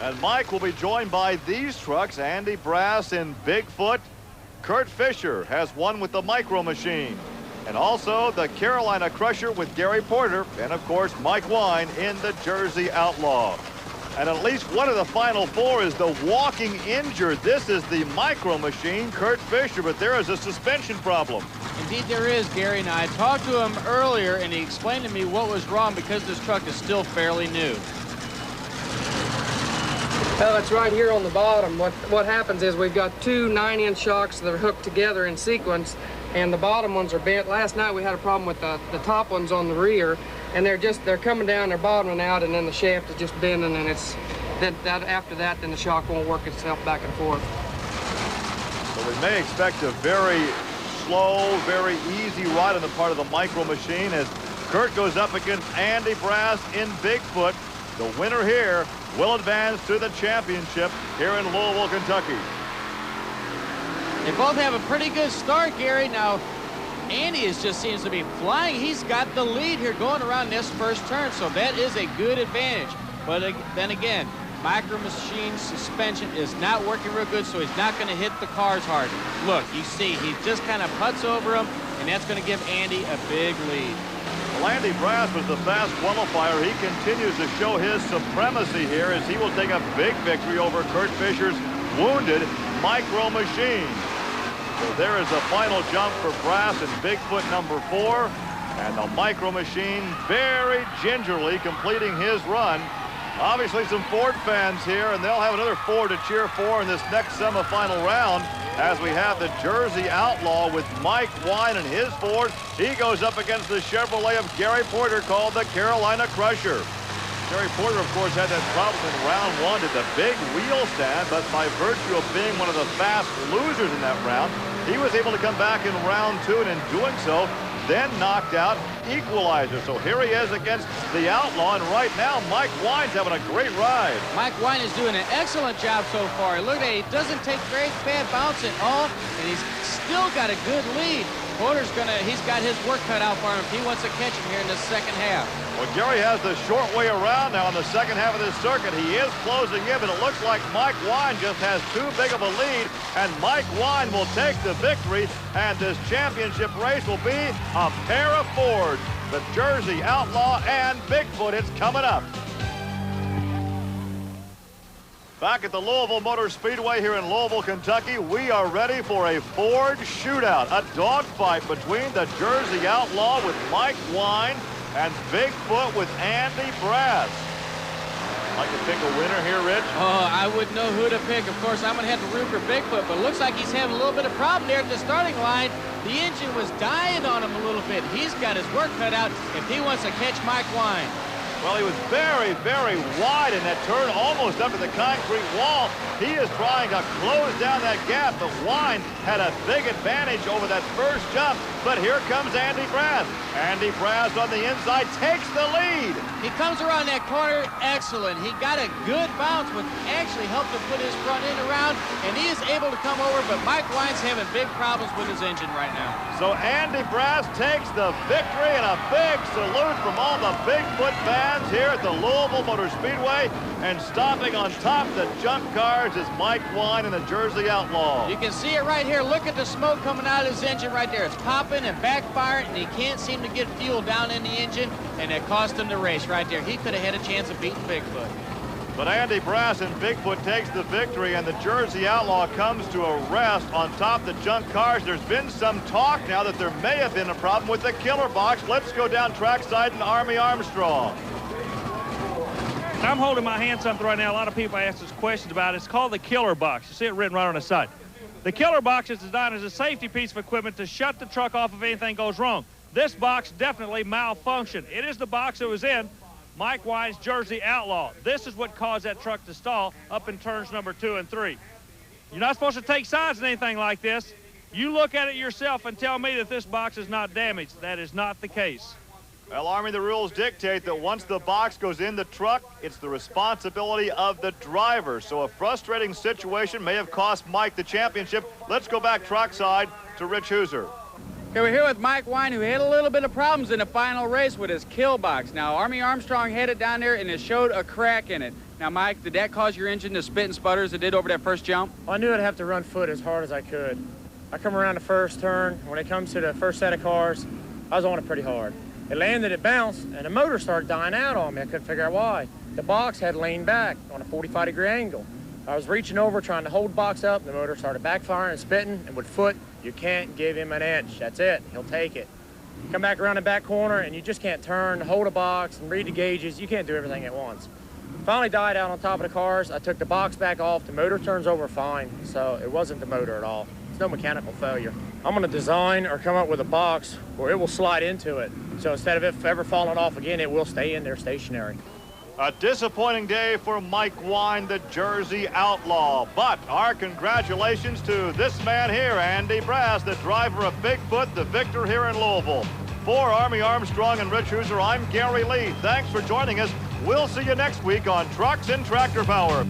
And Mike will be joined by these trucks, Andy Brass in Bigfoot. Kurt Fisher has one with the Micro Machine. And also the Carolina Crusher with Gary Porter. And of course, Mike Wine in the Jersey Outlaw. And at least one of the final four is the walking injured. This is the Micro Machine, Kurt Fisher, but there is a suspension problem. Indeed there is, Gary. Now, I talked to him earlier, and he explained to me what was wrong because this truck is still fairly new. Well, it's right here on the bottom. What happens is we've got two 9-inch shocks that are hooked together in sequence, and the bottom ones are bent. Last night we had a problem with the top ones on the rear, and they're coming down, they're bottoming out, and then the shaft is just bending, and after that, then the shock won't work itself back and forth. So we may expect a very slow, very easy ride on the part of the Micro Machine as Kurt goes up against Andy Brass in Bigfoot. The winner here will advance to the championship here in Louisville, Kentucky. They both have a pretty good start, Gary. Now, Andy just seems to be flying. He's got the lead here going around this first turn, so that is a good advantage. But then again, Micro Machine suspension is not working real good, so he's not going to hit the cars hard. Look, you see, he just kind of putts over him, and that's going to give Andy a big lead. Well, Andy Brass was the fast qualifier. He continues to show his supremacy here as he will take a big victory over Kurt Fisher's wounded Micro Machine. So there is a final jump for Brass in Bigfoot number 4, and the Micro Machine very gingerly completing his run. Obviously some Ford fans here, and they'll have another Ford to cheer for in this next semifinal round as we have the Jersey Outlaw with Mike Wine and his Ford. He goes up against the Chevrolet of Gary Porter called the Carolina Crusher. Gary Porter, of course, had that problem in round 1 at the big wheel stand, but by virtue of being one of the fast losers in that round, he was able to come back in round 2, and in doing so, then knocked out Equalizer. So here he is against the Outlaw, and right now Mike Wine's having a great ride. Mike Wine is doing an excellent job so far. Look at it, he doesn't take very bad bounce at all, and he's still got a good lead. Porter's he's got his work cut out for him if he wants to catch him here in the second half. Well, Gary has the short way around now in the second half of this circuit. He is closing in, but it looks like Mike Wine just has too big of a lead, and Mike Wine will take the victory, and this championship race will be a pair of Fords, the Jersey Outlaw and Bigfoot. It's coming up. Back at the Louisville Motor Speedway here in Louisville, Kentucky, we are ready for a Ford shootout, a dogfight between the Jersey Outlaw with Mike Wine and Bigfoot with Andy Brass. Like to pick a winner here, Rich? Oh, I wouldn't know who to pick. Of course, I'm going to have to root for Bigfoot, but it looks like he's having a little bit of problem there at the starting line. The engine was dying on him a little bit. He's got his work cut out if he wants to catch Mike Wine. Well, he was very, very wide in that turn, almost up to the concrete wall. He is trying to close down that gap, but Wine had a big advantage over that first jump. But here comes Andy Brass. Andy Brass on the inside takes the lead. He comes around that corner, excellent. He got a good bounce, which actually helped him put his front end around, and he is able to come over, but Mike Wine's having big problems with his engine right now. So Andy Brass takes the victory, and a big salute from all the Bigfoot fans here at the Louisville Motor Speedway. And stopping on top the jump cars is Mike Wine and the Jersey Outlaw. You can see it right here. Look at the smoke coming out of his engine right there. It's popping and backfiring, and he can't seem to get fuel down in the engine, and it cost him the race right there. He could have had a chance of beating Bigfoot. But Andy Brass and Bigfoot takes the victory, and the Jersey Outlaw comes to a rest on top of the junk cars. There's been some talk now that there may have been a problem with the killer box. Let's go down trackside and Army Armstrong. I'm holding my hand something right now. A lot of people ask us questions about it. It's called the killer box. You see it written right on the side. The killer box is designed as a safety piece of equipment to shut the truck off if anything goes wrong. This box definitely malfunctioned. It is the box that was in Mike Wine's Jersey Outlaw. This is what caused that truck to stall up in turns number 2 and 3. You're not supposed to take sides in anything like this. You look at it yourself and tell me that this box is not damaged. That is not the case. Well, Army, the rules dictate that once the box goes in the truck, it's the responsibility of the driver. So a frustrating situation may have cost Mike the championship. Let's go back trackside to Rich Hooser. Okay, we're here with Mike Wine, who had a little bit of problems in the final race with his kill box. Now, Army Armstrong had it down there, and it showed a crack in it. Now, Mike, did that cause your engine to spit and sputter as it did over that first jump? I knew I'd have to run foot as hard as I could. I come around the first turn. When it comes to the first set of cars, I was on it pretty hard. It landed, it bounced, and the motor started dying out on me. I couldn't figure out why. The box had leaned back on a 45-degree angle. I was reaching over, trying to hold the box up, and the motor started backfiring and spitting, and with foot, you can't give him an inch. That's it. He'll take it. Come back around the back corner, and you just can't turn, hold a box, and read the gauges. You can't do everything at once. Finally died out on top of the cars. I took the box back off. The motor turns over fine, so it wasn't the motor at all. It's no mechanical failure. I'm going to design or come up with a box where it will slide into it. So instead of it ever falling off again, it will stay in there stationary. A disappointing day for Mike Wine, the Jersey Outlaw. But our congratulations to this man here, Andy Brass, the driver of Bigfoot, the victor here in Louisville. For Army Armstrong and Rich Hooser, I'm Gary Lee. Thanks for joining us. We'll see you next week on Trucks and Tractor Power.